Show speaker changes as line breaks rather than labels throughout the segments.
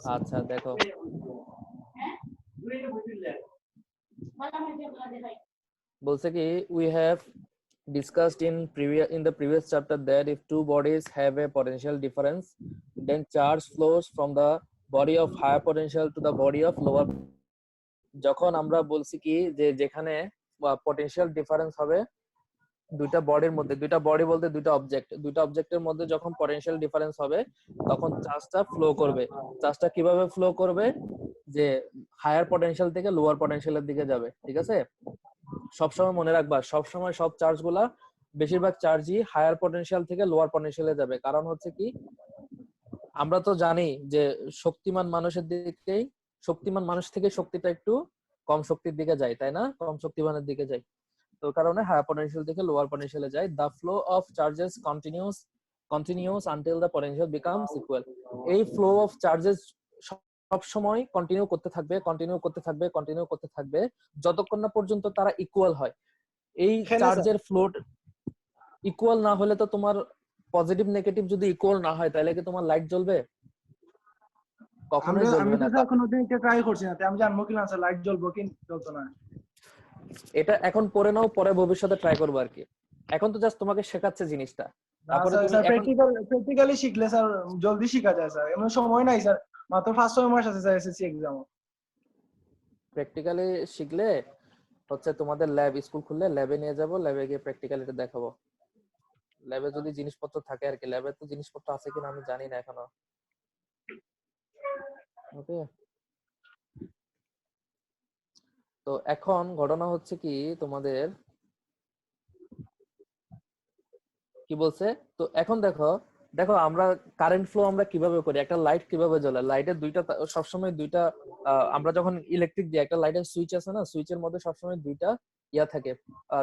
আচ্ছা দেখো বলছে কি we have discussed in the previous chapter that if two bodies have a potential difference then charge flows from the body of higher potential to the body of lower যখন আমরা বলছি কি যে যেখানে পটেনশিয়াল ডিফারেন্স হবে দুইটা বডির মধ্যে দুইটা বডি বলতে দুইটা অবজেক্টের মধ্যে যখন পটেনশিয়াল ডিফারেন্স হবে তখন চার্জটা ফ্লো করবে চার্জটা কিভাবে ফ্লো করবে যে হায়ার পটেনশিয়াল থেকে লোয়ার পটেনশিয়ালের দিকে যাবে ঠিক আছে সবসময় মনে রাখবা সবসময় সব চার্জগুলা বেশিরভাগ চার্জই হায়ার পটেনশিয়াল থেকে লোয়ার পটেনশিয়ালে যাবে কারণ হচ্ছে কি আমরা তো জানি যে শক্তিমান মানুষ থেকে শক্তিটা একটু কম শক্তির দিকে যায় তাই না কম শক্তিমানের দিকে যায় তো কারণে হায়ার পটেনশিয়াল থেকে লোয়ার পটেনশিয়ালে যায় the flow of charges continuous until the potential becomes equal এই ফ্লো অফ চার্জেস সব সময় কন্টিনিউ করতে থাকবে যতক্ষণ না পর্যন্ত তারা ইকুয়াল হয় এই চার্জের ফ্লো ইকুয়াল না হলে তো তোমার পজিটিভ নেগেটিভ যদি ইকুয়াল না হয় তাহলে কি তোমার লাইট জ্বলবে কখনোই জ্বলবে না
এখন ওটা ট্রাই করছি না আমি জানবো কি না লাইট জ্বলবো কি জ্বলতো না
এটা এখন পড়ে নাও পরে ভবিষ্যতে ট্রাই করবে আর কি এখন তো জাস্ট তোমাকে শেখাচ্ছে জিনিসটা তারপরে তুমি
প্র্যাকটিক্যালি শিখলে স্যার জলদি শেখা যায় স্যার এমন সময় নাই স্যার মাত্র 5-6 মাস আছে স্যার এসএসসি এক্সাম
প্র্যাকটিক্যালি শিখলে হচ্ছে তোমাদের ল্যাব স্কুল খুললে ল্যাবে নিয়ে যাব ল্যাবে গিয়ে প্র্যাকটিক্যালিটা দেখাবো ল্যাবে যদি জিনিসপত্র থাকে আর কি ল্যাবে তো জিনিসপত্র আছে কিনা আমি জানি না এখনো ওকে তো এখন ঘটনা হচ্ছে কি তোমাদের কি বলছে তো এখন দেখো আমরা কারেন্ট ফ্লো আমরা কিভাবে করি একটা লাইট কিভাবে জ্বলে লাইটের দুইটা সবসময় দুইটা আমরা যখন ইলেকট্রিক দিই একটা লাইটের সুইচ আছে না সুইচের মধ্যে সবসময় দুইটা থাকে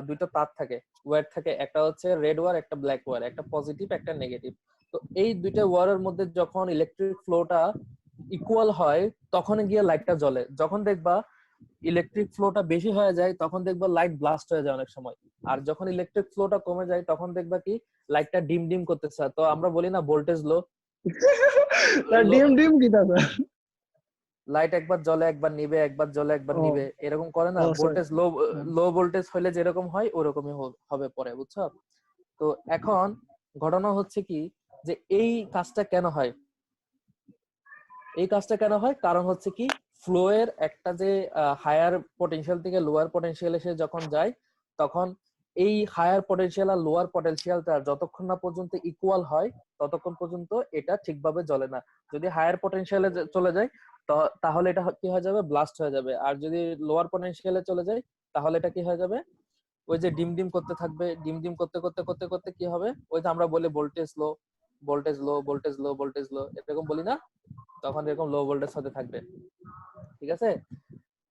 দুইটা তার থাকে ওয়্যার থাকে একটা হচ্ছে রেড ওয়্যার একটা ব্ল্যাক ওয়্যার একটা পজিটিভ একটা নেগেটিভ তো এই দুইটা ওয়্যারের মধ্যে যখন ইলেকট্রিক ফ্লোটা ইকুয়াল হয় তখন গিয়ে লাইটটা জ্বলে যখন দেখবা ইলেকট্রিক ফ্লোটা বেশি হয়ে যায় তখন দেখবা লাইট ব্লাস্ট হয়ে যায় অনেক সময় আর যখন ইলেকট্রিক ফ্লোটা কমে যায় তখন দেখবা কি লাইটটা ডিম করতেছে তো আমরা বলি না ভোল্টেজ লো
ডিম কি দাদা
লাইট একবার জ্বলে একবার নিবে একবার জ্বলে একবার নিবে এরকম করে না ভোল্টেজ লো ভোল্টেজ হলে যেরকম হয় ওরকমই হবে পরে বুঝছো তো এখন ঘটনা হচ্ছে কি যে এই কাজটা কেন হয় কারণ হচ্ছে কি ফ্লো এর একটা যে হায়ার পটেনশিয়াল থেকে লোয়ার পটেনশিয়াল এসে যখন যায় তখন এই হায়ার পটেনশিয়াল আর লোয়ার পটেনশিয়ালটা যতক্ষণ না পর্যন্ত ইকুয়াল হয় ততক্ষণ পর্যন্ত এটা ঠিকভাবে জ্বলে না যদি হায়ার পটেনশিয়ালে চলে যায় তাহলে এটা কি হয়ে যাবে ব্লাস্ট হয়ে যাবে আর যদি লোয়ার পটেনশিয়ালে চলে যায় তাহলে এটা কি হয়ে যাবে ওই যে ডিম করতে থাকবে ডিম করতে কি হবে ওই যে আমরা বলি ভোল্টেজ লো এরকম বলি না তখন এরকম লো ভোল্টেজ হতে থাকবে ঠিক আছে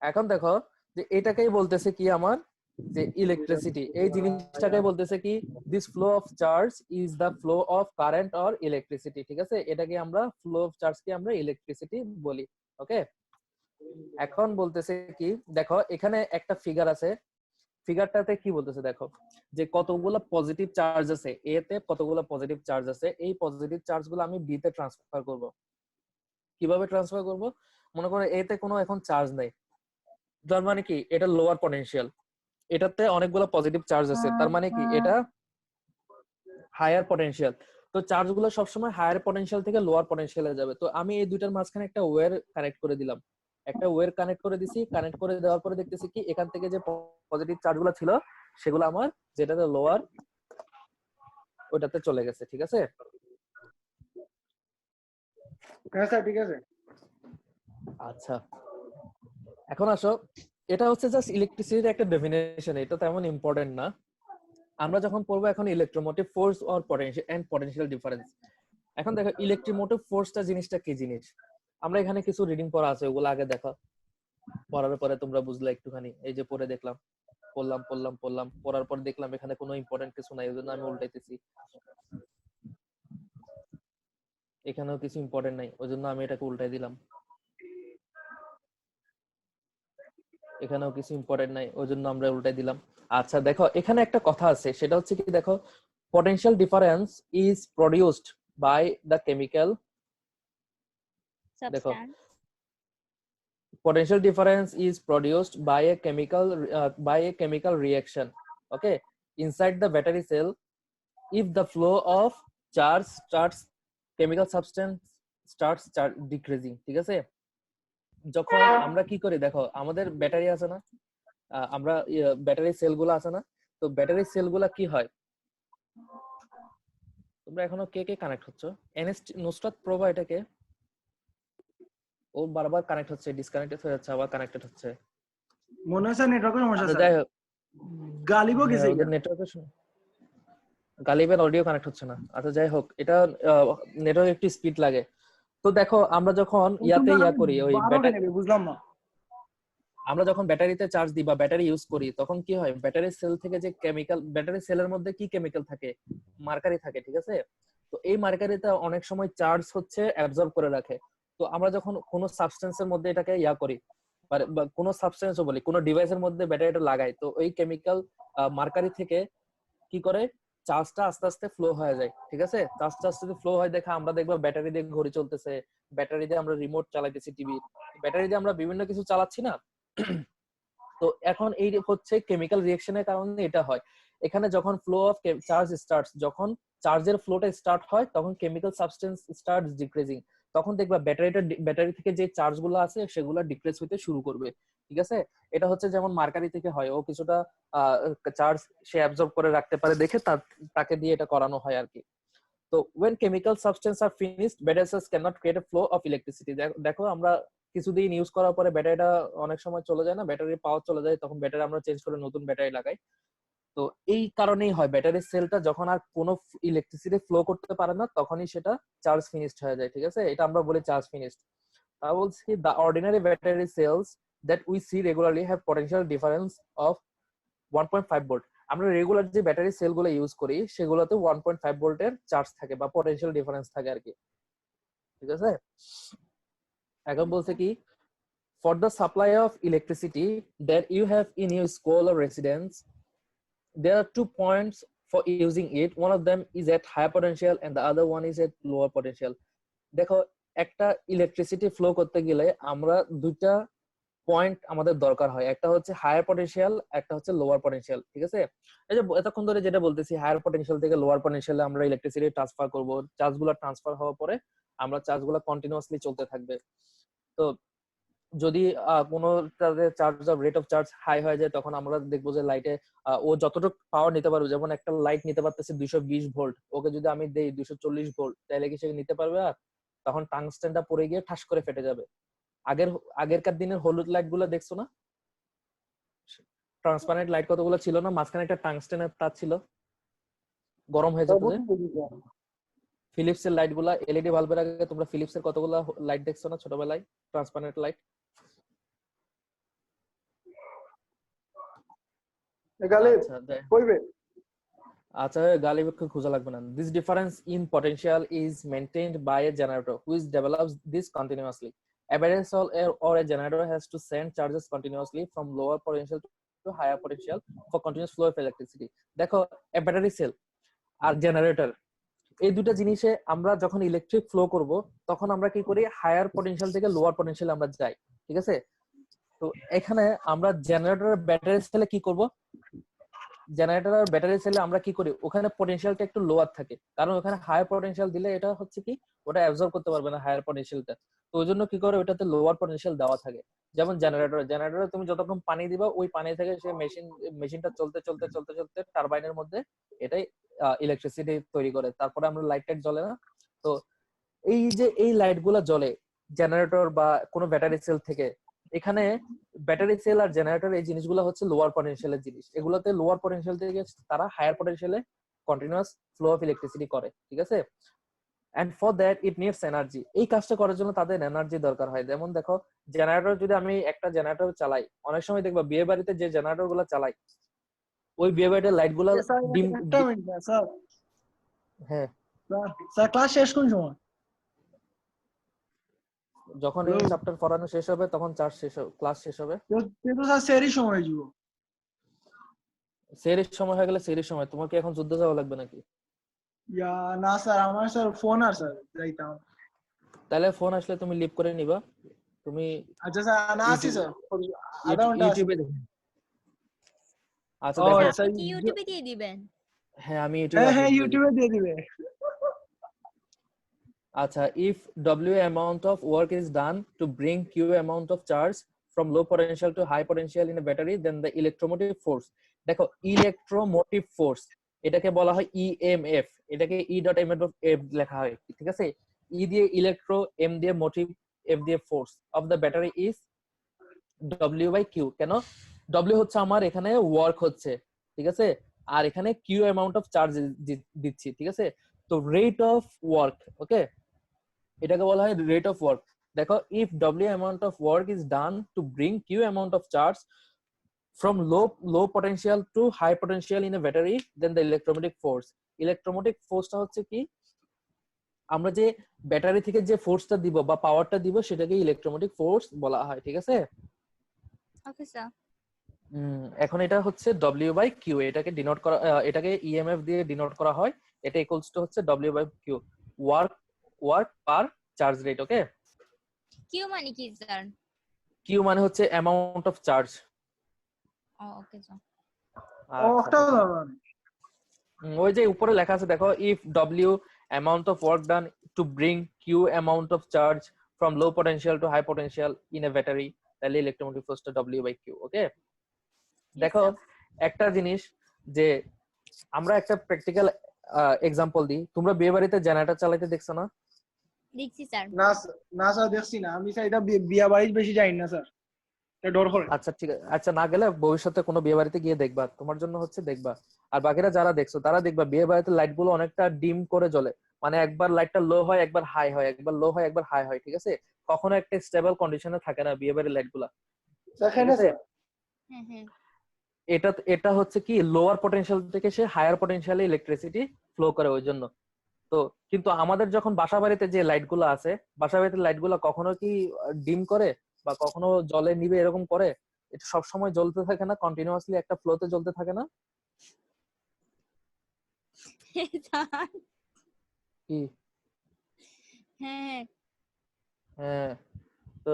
এখন দেখো যে এটাকেই বলতেছে কি আমার যে ইলেকট্রিসিটি এই জিনিসটাকেই বলতেছে কি this flow of charge is the flow of current or electricity ঠিক আছে এটাকে আমরা ফ্লো অফ চার্জ কে আমরা ইলেকট্রিসিটি বলি ওকে এখন বলতেছে কি দেখো এখানে একটা ফিগার আছে ফিগারটাতে কি বলতেছে দেখো যে কতগুলো পজিটিভ চার্জ আছে এ তে কতগুলো পজিটিভ চার্জ আছে এই পজিটিভ চার্জগুলো আমি বি তে ট্রান্সফার করব কিভাবে ট্রান্সফার করব মনে করো এ তে কোনো এখন চার্জ নেই তার মানে কি এটা লোয়ার পটেনশিয়াল এটাতে অনেকগুলো পজিটিভ চার্জ আছে তার মানে কি এটা হায়ার পটেনশিয়াল তো চার্জগুলো সবসময় হায়ার পটেনশিয়াল থেকে লোয়ার পটেনশিয়ালে যাবে তো আমি এই দুইটার মাঝখানে একটা ওয়্যার কানেক্ট করে দিলাম একটা ওয়্যার কানেক্ট করে দিছি কানেক্ট করে দেওয়ার পরে দেখতেছি কি এখান থেকে যে পজিটিভ চার্জগুলো ছিল সেগুলো আমার যেটাতে লোয়ার ওটাতে চলে গেছে ঠিক আছে
হ্যাঁ স্যার ঠিক আছে
আচ্ছা এখন আসো এটা হচ্ছে জাস্ট ইলেকট্রিসিটির একটা ডেফিনেশন এটা তেমন ইম্পর্টেন্ট না আমরা যখন পড়বো এখন electromotive force or potential and potential difference এখন দেখো ইলেকট্রোমোটিভ ফোর্সটা জিনিসটা কি জিনিস আমরা এখানে কিছু রিডিং পড়া আছে ওগুলো আগে দেখো পড়ার পরে তোমরা বুঝলে একটুখানি এই যে পড়ে দেখলাম পড়লাম পড়ার পর দেখলাম এখানে কোনো ইম্পর্টেন্ট কিছু নাই ওইজন্য আমি উল্টাইতেছি এখানেও কিছু ইম্পর্টেন্ট নাই ওইজন্য আমি এটাকে উল্টাই দিলাম এখানেও কিছু ইম্পর্টেন্ট নাই ওইজন্য আমরা উল্টাই দিলাম আচ্ছা দেখো এখানে একটা কথা আছে সেটা হচ্ছে কি দেখো potential difference is produced by the chemical দেখো
substance,
potential difference is produced by a chemical reaction, okay, inside the battery cell. If the flow of charge starts, chemical substance starts decreasing, ঠিক আছে? যখন আমরা কি করি দেখো, আমাদের battery আছে না, আমরা ব্যাটারি সেলগুলো আছে না, তো ব্যাটারি সেলগুলো কি হয়, তোমরা এখনো কে কে কানেক্ট হচ্ছ? নুসরাত প্রভা, এটাকে ও বারবার কানেক্ট হচ্ছে, ডিসকানেক্টেড হয়ে যাচ্ছে, আবার কানেক্টেড হচ্ছে।
মনে হয় নেটওয়ার্কের সমস্যা
আচ্ছা
স্যার।
যাই হোক,
গালিবও গেছে
ওদের নেটওয়ার্কের গালিবের অডিও কানেক্ট হচ্ছে না। আচ্ছা যাই হোক, এটা নেটওয়ার্ক একটু স্পিড লাগে। তো দেখো আমরা যখন করি, ওই
বুঝলাম না,
আমরা যখন ব্যাটারিতে চার্জ দিই বা ব্যাটারি ইউজ করি, তখন কি হয়, ব্যাটারি সেল থেকে যে কেমিক্যাল, ব্যাটারি সেলের মধ্যে কি কেমিক্যাল থাকে, মার্কারি থাকে, ঠিক আছে? তো এই মার্কারিটা অনেক সময় চার্জ হচ্ছে অ্যাবজর্ব করে রাখে। তো আমরা যখন কোনো সাবস্টেন্সের মধ্যে এটাকে করি, বা কোনো সাবস্টেন্সও বলি, কোনো ডিভাইসের মধ্যে ব্যাটারিটা লাগাই, তো ওই কেমিক্যাল মার্কারি থেকে কি করে, চার্জটা আস্তে আস্তে ফ্লো হয়ে যায়, ঠিক আছে? চার্জটা আস্তে আস্তে ফ্লো হয় দেখে আমরা দেখবো ব্যাটারি দিয়ে ঘড়ি চলতেছে, ব্যাটারি দিয়ে আমরা রিমোট চালাইতেছি, টিভি, ব্যাটারি দিয়ে আমরা বিভিন্ন কিছু চালাচ্ছি না। তো এখন এই হচ্ছে কেমিক্যাল রিঅ্যাকশনের কারণে এটা হয়। এখানে যখন ফ্লো অফ চার্জ স্টার্টস, যখন চার্জের ফ্লোটা স্টার্ট হয়, তখন কেমিক্যাল সাবস্টেন্স স্টার্টস ডিক্রিজিং, তখন দেখবা ব্যাটারি থেকে যে চার্জ গুলো আছে সেগুলো ডিক্রিজ হতে শুরু করবে, ঠিক আছে? এটা হচ্ছে যেমন মার্কারি থেকে হয়, ও কিছুটা চার্জ সে অ্যাবজর্ব করে রাখতে পারে দেখে তাকে দিয়ে এটা করানো হয় আর কি। তো when chemical substance are finished, battery cells cannot create a flow of electricity. দেখো আমরা কিছুদিন ইউজ করার পরে ব্যাটারিটা অনেক সময় চলে যায় না, ব্যাটারির পাওয়ার চলে যায়, তখন ব্যাটারি আমরা চেঞ্জ করে নতুন ব্যাটারি লাগাই। তো এই কারণেই হয়, ব্যাটারি সেলটা যখন আর কোনো ইলেকট্রিসিটি ফ্লো করতে পারে না, তখনই সেটা চার্জ ফিনিশড হয়ে যায়, ঠিক আছে? এটা আমরা বলি চার্জ ফিনিশড। তা বলছি কি, the ordinary battery cells that we see regularly have potential difference of 1.5 volt. আমরা রেগুলার যে ব্যাটারি সেলগুলো ইউজ করি সেগুলোতে 1.5 ভোল্টের চার্জ থাকে বা পটেনশিয়াল ডিফারেন্স থাকে আর কি, ঠিক আছে? এখন বলছে কি, for the supply of electricity that you have in your school or residence, there are 2 points for using it. One of them is at higher potential and the other one is at lower potential. দেখো, একটা electricity flow করতে গেলে আমরা দুইটা point আমাদের দরকার হয়, একটা হচ্ছে হায়ার পটেনশিয়াল, একটা হচ্ছে লোয়ার পটেনশিয়াল, ঠিক আছে? এই যে এতক্ষণ ধরে যেটা বলতেছি, হায়ার পটেনশিয়াল থেকে লোয়ার পটেনশিয়ালে আমরা ইলেকট্রিসিটি ট্রান্সফার করব, চার্জগুলো ট্রান্সফার হওয়ার পরে আমরা চার্জগুলো কন্টিনিউয়াসলি চলতে থাকবে। তো যদি কোনো charge rate of charge high হয়ে যায়, তখন আমরা দেখবো যে লাইটে ও যতটুকু পাওয়ার নিতে পারবে, যেমন একটা লাইট নিতে পারতেছে 220 ভোল্ট, ওকে যদি আমি দেই 240 ভোল্ট, তাহলে কি সে নিতে পারবে? আর তখন টাংস্টেনটা পড়ে গিয়ে ঠাস করে ফেটে যাবে। আগেরকার দিনের হলুদ লাইট গুলো দেখছো না, ট্রান্সপারেন্ট লাইট কতগুলো ছিল না, মাঝখানে একটা টাংস্টেনের তার ছিল, গরম হয়ে যেত যে। ফিলিপস এর লাইট গুলা, এলইডি বাল্বের আগে তোমরা ফিলিপস এর কতগুলো লাইট দেখছো না ছোটবেলায়, ট্রান্সপারেন্ট লাইট? আচ্ছা গালিবকে খোঁজা লাগবে না। This difference in potential is maintained by a generator which develops this continuously. A battery cell or a generator has to send charges continuously from lower potential to higher potential for continuous flow of electricity. দেখো, a battery cell আর generator, এই দুটো জিনিসে আমরা যখন electric flow করব, তখন আমরা কি করি, হায়ার পটেনশিয়াল থেকে লোয়ার পটেনশিয়ালে আমরা যাই, ঠিক আছে? তো এখানে আমরা জেনারেটর ব্যাটারি সেলে কি করব, জেনারেটর আর ব্যাটারি সেলে আমরা কি করি, ওখানে পটেনশিয়ালটা একটু লোয়ার থাকে, কারণ ওখানে হায়ার পটেনশিয়াল দিলে এটা হচ্ছে কি, ওটা অ্যাবজর্ব করতে পারবে না হায়ার পটেনশিয়ালটা। তো ওই জন্য কি করে, ওটাতে লোয়ার পটেনশিয়াল দেওয়া থাকে। যেমন জেনারেটরে তুমি যতক্ষণ পানি দিবা, ওই পানি থেকে সে মেশিনটা চলতে চলতে চলতে চলতে টারবাইনের মধ্যে এটাই ইলেকট্রিসিটি তৈরি করে, তারপরে আমরা লাইট টাইট জ্বলে না। তো এই যে এই লাইট গুলা জ্বলে জেনারেটর বা কোনো ব্যাটারি সেল থেকে, এখানে ব্যাটারি সেল আর জেনারেটর এই জিনিসগুলো হচ্ছে লোয়ার পটেনশিয়ালের জিনিস, এগুলোতে লোয়ার পটেনশিয়াল থেকে তারা হায়ার পটেনশিয়ালে কন্টিনিউয়াস ফ্লো অফ ইলেকট্রিসিটি করে, ঠিক আছে? And for that it needs energy. এই কাজটা করার জন্য তাদের এনার্জি দরকার হয়। যেমন দেখো, জেনারেটর যদি আমি একটা জেনারেটর চালাই, অনেক সময় দেখবা বিয়ে বাড়িতে যে জেনারেটর গুলো চালাই, ওই বিয়ে বাড়ির লাইট গুলা ডিম। হ্যাঁ
স্যার, ক্লাস শেষ কোন সময়?
যখন এই চ্যাপ্টার পড়ানো শেষ হবে তখন ক্লাস শেষ হবে।
তো স্যার সেরই সময় যাব।
সেরির সময় হয়ে গেলে সেরির সময়, তোমার কি এখন যুদ্ধ যাওয়া লাগবে নাকি?
না স্যার, আমার স্যার ফোন আর স্যার যাইতাম।
তাহলে ফোন আসলে তুমি লিভ করে নিবা, তুমি
আচ্ছা স্যার, না আছি স্যার, আধা ঘন্টা আছি।
ইউটিউবে দেখো। আচ্ছা
ও
দেখো,
আচ্ছা,
আপনি কি ইউটিউবে দিয়ে দিবেন?
হ্যাঁ আমি ইউটিউবে
হ্যাঁ হ্যাঁ
আপলোড দিয়ে দিই।
ইউটিউবে দিয়ে দিবে।
আচ্ছা, if W amount of work is done to bring Q amount of charge from low potential to high potential in a battery, then the electromotive force, দেখো ইলেকট্রোমোটিভ ফোর্স এটাকে বলা হয় ইএমএফ, এটাকে E dot M dot F লেখা হয়, ঠিক আছে? E দিয়ে ইলেকট্রো, এম দিয়ে মোটিভ, এফ দিয়ে force of the battery is W by Q. কেন? ডব্লিউ হচ্ছে আমার এখানে ওয়ার্ক হচ্ছে, ঠিক আছে, আর এখানে কিউ অ্যামাউন্ট অফ চার্জ দিচ্ছি, ঠিক আছে? তো রেট অফ ওয়ার্ক, ওকে, এটাকে বলা হয় রেট অফ ওয়ার্ক। দেখো, if W amount of work is done to bring Q amount of charge from low potential to high potential in a battery, then the electromotive force, electromotive forceটা হচ্ছে কি, আমরা যে battery থেকে যে ফোর্সটা দিব বা পাওয়ারটা দিব সেটাকে ইলেকট্রোমোটিভ ফোর্স বলা হয়, ঠিক আছে?
Okay sir.
এখন এটা হচ্ছে W বাই কিউ, এটাকে ডিনোট করা, এটাকে ইএমএফ দিয়ে ডিনোট করা হয়, এটা ইকুয়ালস টু হচ্ছে W by Q, work per charge rate, okay?
Q মানে কি স্যার?
কিউ মানে হচ্ছে amount of charge.
Okay sir.
ওটা
ওই যে উপরে লেখা আছে দেখো, if W amount of work done to bring Q amount of charge from low potential to high potential in a battery, তাহলে ইলেকট্রোমোটিভ ফোর্সটা ডব্লিউ বাই কিউ, ওকে? দেখো একটা জিনিস, যে আমরা একটা প্র্যাকটিক্যাল এক্সাম্পল দিই, তোমরা বিয়ে বাড়িতে জেনারেটর চালাইতে দেখছো না?
দেখছি স্যার।
না না স্যার, দেখছি না আমি স্যার, এটা বিয়া বাড়ি বেশি যাই না স্যার, এটা ডর করে।
আচ্ছা ঠিক আছে, আচ্ছা না গেলে ভবিষ্যতে কোনো বিয়ে বাড়িতে গিয়ে দেখবা, তোমার জন্য হচ্ছে দেখবা। আর বাকিরা যারা দেখছো তারা দেখবা বিয়ে বাড়িতে লাইট গুলো অনেকটা ডিম করে জ্বলে, মানে একবার লাইটটা লো হয়, একবার হাই হয়, একবার লো হয়, একবার হাই হয়, ঠিক আছে? কখনো একটা স্টেবল কন্ডিশনে থাকে না বিয়ে বাড়ির লাইট গুলা, ঠিক আছে?
হ্যাঁ হ্যাঁ।
এটা হচ্ছে কি, লোয়ার পটেনশিয়াল থেকে সে হায়ার পটেনশিয়ালে ইলেকট্রিসিটি ফ্লো করে ওই জন্য। তো কিন্তু আমাদের যখন বাসা বাড়িতে যে লাইট গুলো আছে, বাসা বাড়িতে লাইট গুলো কখনো কি ডিম করে বা কখনো জলে নিবে এরকম করে? এটা সব সময় জ্বলতে থাকে না, কন্টিনিউয়াসলি একটা ফ্লোতে জ্বলতে থাকে না
স্যার।
কি?
হ্যাঁ।
হ্যাঁ, তো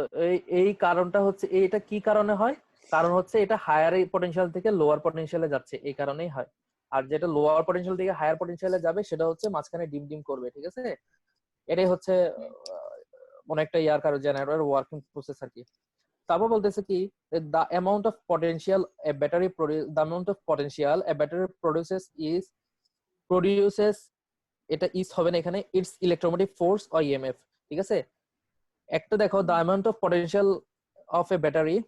এই কারণটা হচ্ছে, এটা কি কারণে হয়? কারণ হচ্ছে এটা হায়ার পটেনশিয়াল থেকে লোয়ার পটেনশিয়ালে যাচ্ছে, এই কারণেই হয়। আর যেটা লোয়ার পটেনশিয়াল থেকে হায়ার পটেনশিয়ালে যাবে সেটা হচ্ছে মাঝখানে ডিম ডিম করবে, ঠিক আছে? এটাই হচ্ছে অনেকটা ইয়ার কারণ জেনারেটর ওয়ার্কিং প্রসেস আর কি। তারপর বলতেছে কি, the amount of potential a battery produces, এটা ইস হবে না এখানে, it's electromotive force or EMF, ঠিক আছে? একটা দেখো, the amount of potential of a battery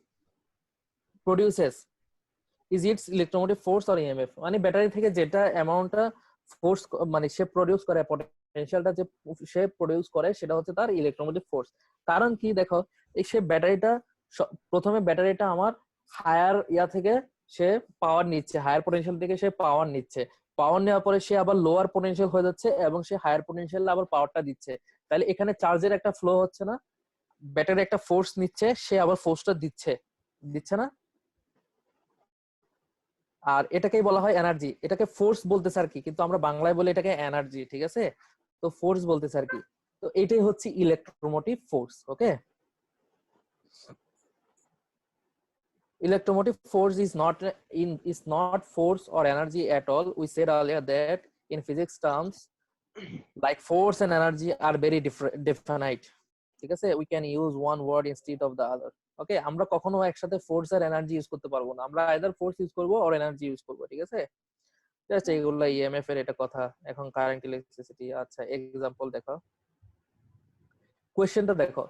produces is its electromotive force or EMF, মানে ব্যাটারি থেকে যেটা অ্যামাউন্টটা ফোর্স, মানে সে প্রডিউস করে, পটেনশিয়ালটা যে সে প্রডিউস করে সেটা হচ্ছে তার ইলেকট্রোমোটিভ ফোর্স। কারণ কি, দেখো এই সে ব্যাটারিটা, প্রথমে ব্যাটারিটা আমার হায়ার ইয়া থেকে সে পাওয়ার নিচ্ছে, হায়ার পটেনশিয়াল থেকে সে পাওয়ার নিচ্ছে, পাওয়ার নেওয়ার পরে সে আবার লোয়ার পটেনশিয়াল হয়ে যাচ্ছে এবং সে হায়ার পটেনশিয়ালে আবার পাওয়ারটা দিচ্ছে। তাহলে এখানে চার্জের একটা ফ্লো হচ্ছে না, ব্যাটারি একটা ফোর্স নিচ্ছে, সে আবার ফোর্সটা দিচ্ছে না? আর এটাকেই বলা হয় এনার্জি, এটাকে ফোর্স বলতেছে আর কি, কিন্তু আমরা বাংলায় বলি এটাকে এনার্জি, ঠিক আছে? তো ফোর্স বলতেছে আর কি। তো এটাই হচ্ছে electromotive force, okay? Electromotive force is not force or energy at all. We said earlier that in physics terms, like force and energy are very definite, ঠিক আছে? We can use one word instead of the other, ওকে? আমরা কখনো একসাথে force আর energy use করতে পারবো না, আমরা either force use করবো অর এনার্জি ইউজ করবো, ঠিক আছে? জাস্ট এইগুলা ইএমএফ এর এটা কথা। এখন কারেন্ট ইলেকট্রিসিটি, আচ্ছা এক্সাম্পল দেখো, কোশ্চেনটা দেখো,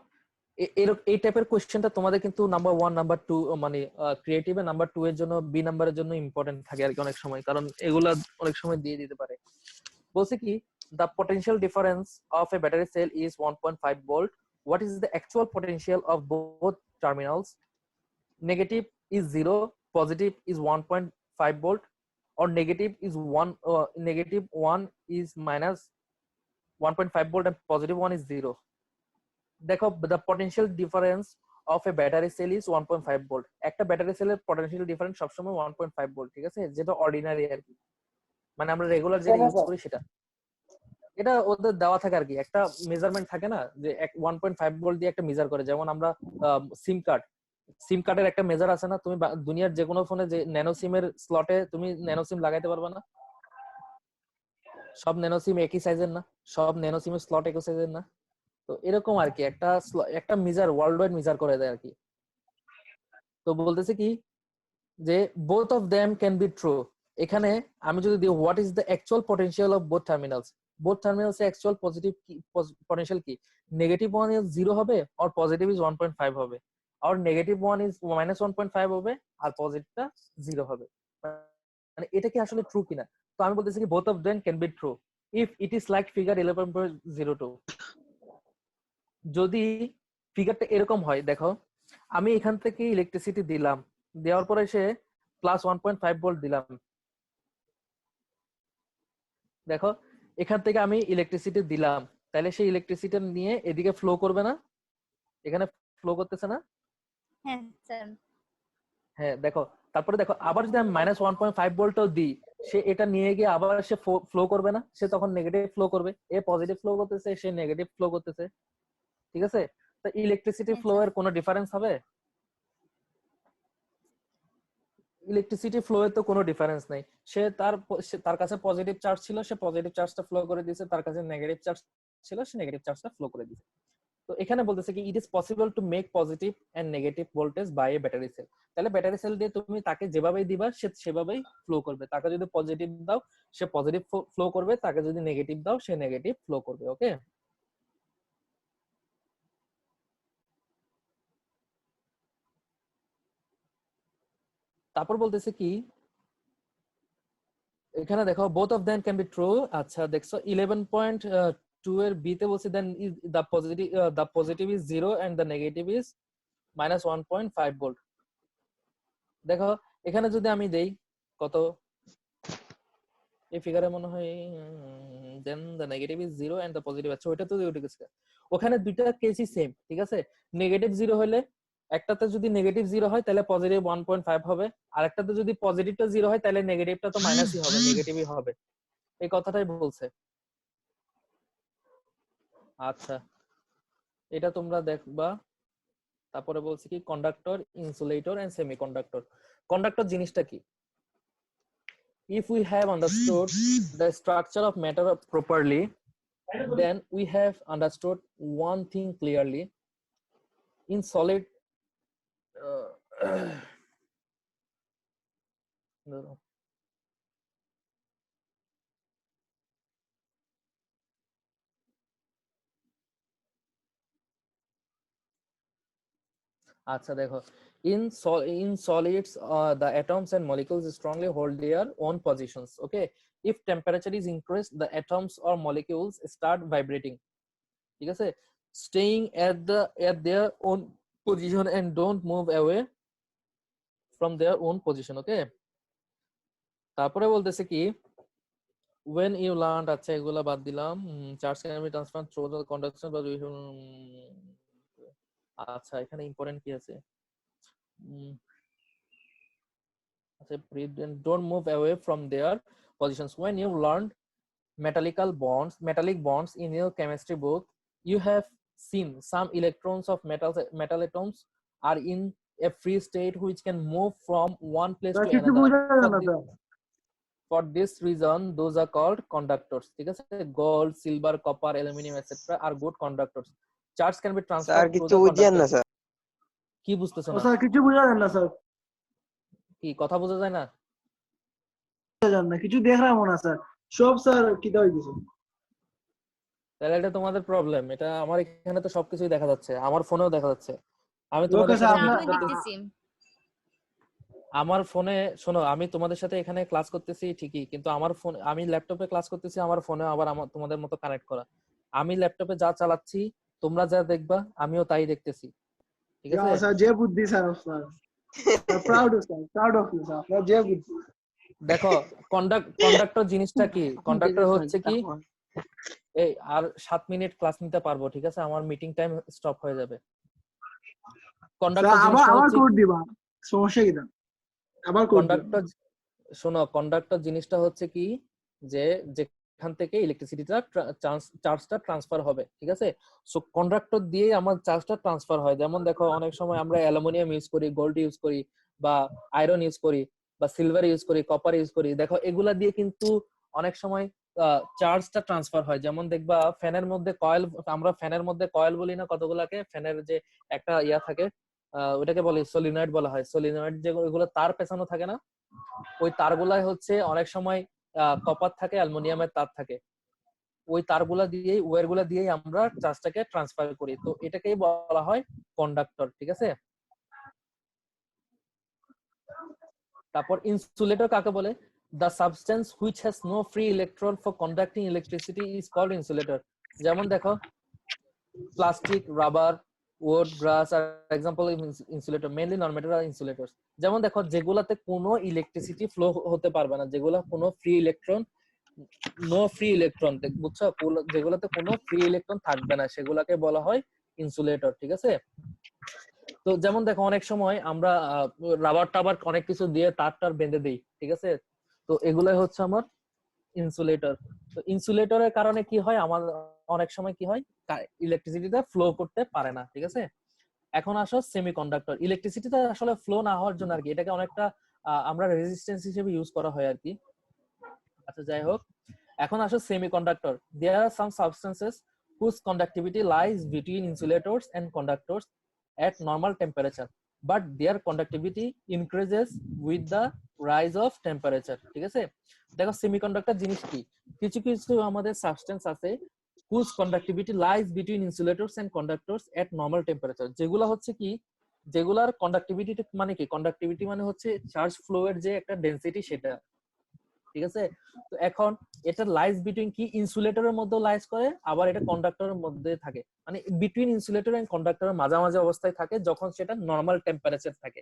এই টাইপের কোশ্চেনটা তোমাদের কিন্তু নাম্বার 1 নাম্বার 2 মানে ক্রিয়েটিভে নাম্বার 2 এর জন্য, বি নাম্বারের জন্য ইম্পর্টেন্ট থাকে আর কি অনেক সময়, কারণ এগুলা অনেক সময় দিয়ে দিতে পারে। বলছে কি, the potential difference of a battery cell is 1.5 volt. What is the actual potential of both terminals? Negative is 0, positive is 1.5 volt, or negative is 1, negative 1 is minus 1.5 volt and positive 1 is 0. দেখো, the potential difference of a battery cell is 1.5 volt. একটা battery সেলের potential difference সবসময় 1.5 volt, ঠিক আছে? যেটা ordinary আর কি, মানে আমরা রেগুলার যেটা ইউজ করি সেটা, এটা ওদের দেওয়া থাকে আর কি, একটা মেজারমেন্ট থাকে না যে 1.5 ভোল্ট দিয়ে একটা মেজার করে, যেমন আমরা সিম কার্ডের একটা মেজার আছে না, তুমি দুনিয়ার যে কোনো ফোনে যে ন্যানো সিমের স্লটে তুমি ন্যানো সিম লাগাইতে পারবে না, সব ন্যানো সিম একই সাইজের না, সব ন্যানো সিমের স্লট একই সাইজের না। তো এরকম আর কি একটা মেজার ওয়ার্ল্ড ওয়াইড মেজার করে দেয় আর কি। তো বলতেছে কি যে both of them can be true. এখানে আমি যদি দিই what is the actual potential of both terminals এর অ্যাকচুয়াল পজিটিভ পটেনশিয়াল কি, -1 ইজ 0 হবে আর পজিটিভ ইজ 1.5 হবে, আর -1 ইজ -1.5 হবে আর পজিটিভটা 0 হবে। মানে এটা কি আসলে ট্রু কিনা? তো আমি বলতেছি কি both of them can be true if it is like figure 11.02। যদি ফিগারটা এরকম হয়, দেখো আমি এখান থেকে ইলেকট্রিসিটি দিলাম, দেওয়ার পরে সে +1.5 ভোল্ট দিলাম, দেখো এখান থেকে আমি ইলেকট্রিসিটি দিলাম, তাহলে সেই ইলেকট্রিসিটি নিয়ে এদিকে ফ্লো করবে না, এখানে ফ্লো করতেছে না?
হ্যাঁ স্যার।
হ্যাঁ দেখো, তারপরে দেখো আবার যদি আমি -1.5 ভোল্টও দিই, সে এটা নিয়ে গিয়ে আবার সে ফ্লো করবে না, সে তখন নেগেটিভ ফ্লো করবে, এ পজিটিভ ফ্লো করতেছে, সে নেগেটিভ ফ্লো করতেছে, ঠিক আছে? তো ইলেকট্রিসিটি ফ্লো এর কোনো ডিফারেন্স হবে? ইলেকট্রিসিটি ফ্লো এর তো কোনো ডিফারেন্স নাই। তার কাছে পজিটিভ চার্জ ছিল, সে পজিটিভ চার্জটা ফ্লো করে দিয়েছে, তার কাছে নেগেটিভ চার্জ ছিল, সে নেগেটিভ চার্জটা ফ্লো করে দিয়েছে। তো এখানে বলতেছে কি it is possible to make positive and negative voltage by a battery cell. তাহলে ব্যাটারি সেল দিয়ে তুমি তাকে যেভাবেই দিবা সে সেভাবেই ফ্লো করবে, তাকে যদি পজিটিভ দাও সে পজিটিভ ফ্লো করবে, তাকে যদি নেগেটিভ দাও সে নেগেটিভ ফ্লো করবে। ওকে, তারপর বলতেছে কি এখানে দেখো both of them can be true. আচ্ছা দেখছো 11.2 এর বি তে বলছে then the positive is 0 and the negative is -1.5 volt. দেখো এখানে যদি আমি দেই কত, এই ফিগারে মনে হয় then the negative is 0 and the positive, আচ্ছা ওইটা তো উঠে গেছে। ওখানে দুইটা কেসই সেম, ঠিক আছে? নেগেটিভ 0 হলে একটাতে যদি নেগেটিভ 0 হয় তাহলে পজিটিভ 1.5 হবে, আর একটাতে যদি পজিটিভটা 0 হয় তাহলে নেগেটিভটা তো মাইনাসই হবে, নেগেটিভই হবে, এই কথাটাই বলছে। আচ্ছা এটা তোমরা দেখবা। তারপরে বলছে কি conductor, insulator and semiconductor. Conductor জিনিসটা কি? If we have understood the structure of matter properly, then we have understood one thing clearly. In solid no. আচ্ছা দেখো in solids the atoms and molecules strongly hold their own positions. Okay, if temperature is increased the atoms or molecules start vibrating, ঠিক আছে, staying at their own position and don't move away from their own position. Okay, তারপরে বলতেছে কি when you learned, আচ্ছা এগুলা বাদ দিলাম, charge can be transferred through the conduction but আচ্ছা এখানে ইম্পর্টেন্ট কি আছে, আচ্ছা don't move away from their positions. When you learned metallic bonds in your chemistry book, you have seen some electrons of metal atoms are in a free state which can move from one place to
কিছু
another.
বোঝা যায় না sir.
For this reason those are called conductors. ঠিক আছে, gold, silver, copper, aluminum etc are good conductors. Charge can be
sir
transferred through
কিছু
the
বুঝেন
conductor.
না sir.
কি বুঝতেছো
ও
না?
স্যার কিছু বোঝা যায় না স্যার,
কি কথা বোঝা যায় না?
বোঝা যায় না, কিছু দেখলাম না স্যার, সব স্যার কিটা হয়ে গেছে।
তাহলে এটা তোমাদের প্রবলেম, এটা আমার এখানে তো সবকিছুই দেখা যাচ্ছে, আমার ফোনেও দেখা যাচ্ছে। আমি
ওকে
তোমাদের
স্যার,
সাথে
স্যার
আপনার
মিটিং
আমি
করতেছি,
দেখতেছি।
আমার ফোনে শোনো, আমি তোমাদের সাথে এখানে ক্লাস করতেছি ঠিকই, কিন্তু আমার ফোন, আমি ল্যাপটপে ক্লাস করতেছি, আমার ফোনে আবার আমার তোমাদের মতো কানেক্ট করা। আমি ল্যাপটপে যা চালাচ্ছি তোমরা যা দেখবা আমিও তাই দেখতেছি, ঠিক আছে?
স্যার যে বুদ্ধি স্যার আপনার, প্রাউড অফ ইউ স্যার, আপনার যে বুদ্ধি।
দেখো কন্ডাক্টর জিনিসটা কি, কন্ডাক্টর হচ্ছে কি এই আর 7 মিনিট ক্লাস নিতে পারবো, ঠিক আছে, আমার মিটিং টাইম স্টপ হয়ে যাবে। কন্ডাক্টর
স্যার
জিনিসটা
আবার
হচ্ছে
কোড দিবা, সমস্যা কি? আবার কোড দিবা।
কন্ডাক্টর, শোনো কন্ডাক্টর জিনিসটা হচ্ছে কি যে এখান থেকে ইলেকট্রিসিটিটা চার্জটা ট্রান্সফার হবে, ঠিক আছে। সো কন্ডাক্টর দিয়ে আমার চার্জটা ট্রান্সফার হয়। যেমন দেখো অনেক সময় আমরা অ্যালুমিনিয়াম ইউজ করি, গোল্ড ইউজ করি, বা আয়রন ইউজ করি, বা সিলভার ইউজ করি, কপার ইউজ করি। দেখো এগুলা দিয়ে কিন্তু অনেক সময় চার্জটা ট্রান্সফার হয়। যেমন দেখবা ফ্যানের মধ্যে কয়েল, আমরা ফ্যানের মধ্যে কয়েল বলি না কতগুলাকে, ফ্যানের যে একটা ইয়া থাকে ওটাকে বলে সলিনয়েড বলা হয়। সলিনয়েড যে ওইগুলো তার পেছানো থাকে না, ওই তারগুলাই হচ্ছে অনেক সময় কপার থাকে, অ্যালুমিনিয়ামের তার থাকে। ওই তারগুলা দিয়েই, ওয়্যারগুলা দিয়েই আমরা চার্জটাকে ট্রান্সফার করি। তো এটাকেই বলা হয় কন্ডাক্টর, ঠিক আছে। তারপর ইনসুলেটর কাকে বলে? The substance which has no free electron for conducting electricity is called insulator. যেমন দেখো plastic, rubber, wood, grass are example of insulator, mainly non-metal are insulators. যেমন দেখো যেগুলাতে কোনো ইলেকট্রিসিটি ফ্লো হতে পারবে না, যেগুলা কোনো free electron, no free electron, বুঝছো, যেগুলাতে কোনো ফ্রি ইলেকট্রন থাকবে না সেগুলাকে বলা হয় ইনসুলেটর, ঠিক আছে। তো যেমন দেখো অনেক সময় আমরা রাবার টাবার অনেক কিছু দিয়ে তার বেঁধে দিই, ঠিক আছে। তো এগুলাই হচ্ছে আমার ইনসুলেটর। তো ইনসুলেটরের কারণে কি হয়, আমার অনেক সময় কি হয়, ইলেকট্রিসিটিটা ফ্লো করতে পারে না, ঠিক আছে। এখন আসো সেমিকন্ডাক্টর। ইলেকট্রিসিটিটা আসলে ফ্লো না হওয়ার জন্য আর কি, এটাকে অনেকটা আমরা রেজিস্ট্যান্স হিসেবে ইউজ করা হয় আর কি। আচ্ছা যাই হোক, এখন আসো semiconductor. There R some substances whose conductivity lies between insulators and conductors at normal temperature, but their conductivity increases with the rise of temperature, ঠিক আছে। দেখো সেমিকন্ডাক্টর জিনিস কি, কিছু কিছু আমাদের সাবস্টেন্স আছে whose conductivity lies between insulators and conductors at normal temperature, যেগুলা হচ্ছে কি, যেগুলার কন্ডাক্টিভিটি মানে কি, কন্ডাক্টিভিটি মানে হচ্ছে চার্জ ফ্লো এর যে একটা ডেনসিটি সেটা, ঠিক আছে। তো এখন এটা লাইজ বিটুইন কি, ইনসুলেটরের মধ্যে লাইজ করে, আবার এটা কন্ডাক্টরের মধ্যে থাকে, মানে বিটুইন ইনসুলেটর এন্ড কন্ডাক্টরের মাঝামাঝি অবস্থায় থাকে যখন সেটা নরমাল টেম্পারেচার থাকে।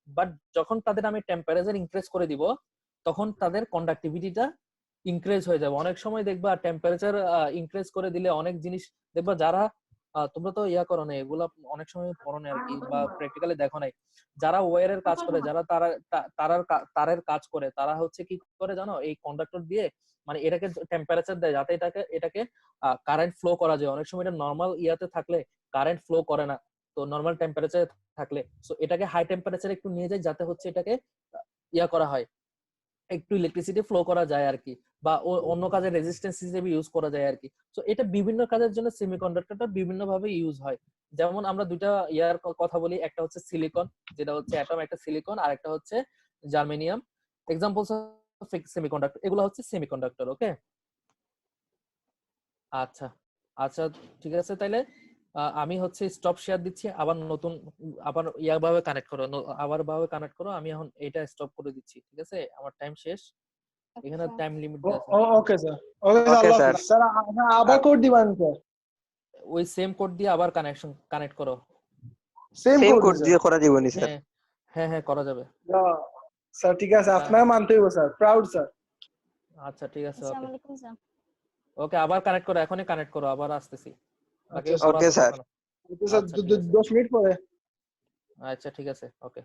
বাট যখন তাদের আমি টেম্পারেচার ইনক্রিজ করে দিব তখন তাদের কন্ডাক্টিভিটিটা ইনক্রিজ হয়ে যাবে। অনেক সময় দেখবা টেম্পারেচার ইনক্রিজ করে দিলে অনেক জিনিস দেখবা, যারা তোমরা তো ইয়া করো না এগুলা, অনেক সময় পড়ো না আর কি, বা প্র্যাকটিক্যালি দেখো নাই, যারা ওয়্যারের কাজ করে, যারা তারের কাজ করে, তারা হচ্ছে কি করে জানো, এই কন্ডাক্টর দিয়ে মানে এটাকে টেম্পারেচার দেয় যাতে এটাকে কারেন্ট ফ্লো করা যায়। অনেক সময় এটা নর্মাল ইয়াতে থাকলে কারেন্ট ফ্লো করে না, তো নর্মাল টেম্পারেচারে থাকলে সো এটাকে হাই টেম্পারেচারে একটু নিয়ে যায় যাতে হচ্ছে এটাকে ইয়া করা হয়, একটু ইলেকট্রিসিটি ফ্লো করা যায় আর কি, বা অন্য কাজে রেজিস্ট্যান্স হিসেবে ইউজ করা যায় আর কি। তো এটা বিভিন্ন কাজের জন্য সেমিকন্ডাক্টরটা বিভিন্ন ভাবে ইউজ হয়। যেমন আমরা দুইটা ইয়ার কথা বলি, একটা হচ্ছে সিলিকন, যেটা হচ্ছে অ্যাটম, একটা সিলিকন, আর একটা হচ্ছে জার্মেনিয়াম। এক্সাম্পলস অফ সেমিকন্ডাক্টর, এগুলো হচ্ছে সেমিকন্ডাক্টর, ওকে। আচ্ছা আচ্ছা ঠিক আছে, তাইলে আমি হচ্ছে স্টপ শেয়ার দিচ্ছি, আবার নতুন আবার ইয়া ভাবে কানেক্ট করো, আবার ভাবে কানেক্ট করো। আমি এখন এটা স্টপ করে দিচ্ছি, ঠিক আছে, আমার টাইম শেষ, এখানে
আচ্ছা
টাইম লিমিট দেওয়া আছে।
ওকে স্যার, ওকে স্যার,
ওকে
আল্লাহ
স্যার।
হাফেজ স্যার। আবার কোড দিবেন স্যার?
ওই সেম কোড দিয়ে আবার কানেক্ট করো।
সেম
সেম
কোড
কোড দিয়ে করা যাবে স্যার?
হ্যাঁ হ্যাঁ হ্যাঁ করা যাবে।
স্যার ঠিক আছে, আপনার মানতে হইব স্যার, প্রাউড স্যার।
আচ্ছা ঠিক আছে,
আসসালামু
ওকে
আলাইকুম স্যার।
ওকে, আবার কানেক্ট করো, এখনই কানেক্ট করো, আবার আসতেছি, বাকি
আচ্ছা
পড়া
ওকে
আছে তো
স্যার।
এখনো।
স্যার
আচ্ছা ঠিক আছে,
10 মিনিট পরে।
আচ্ছা ঠিক আছে, ওকে।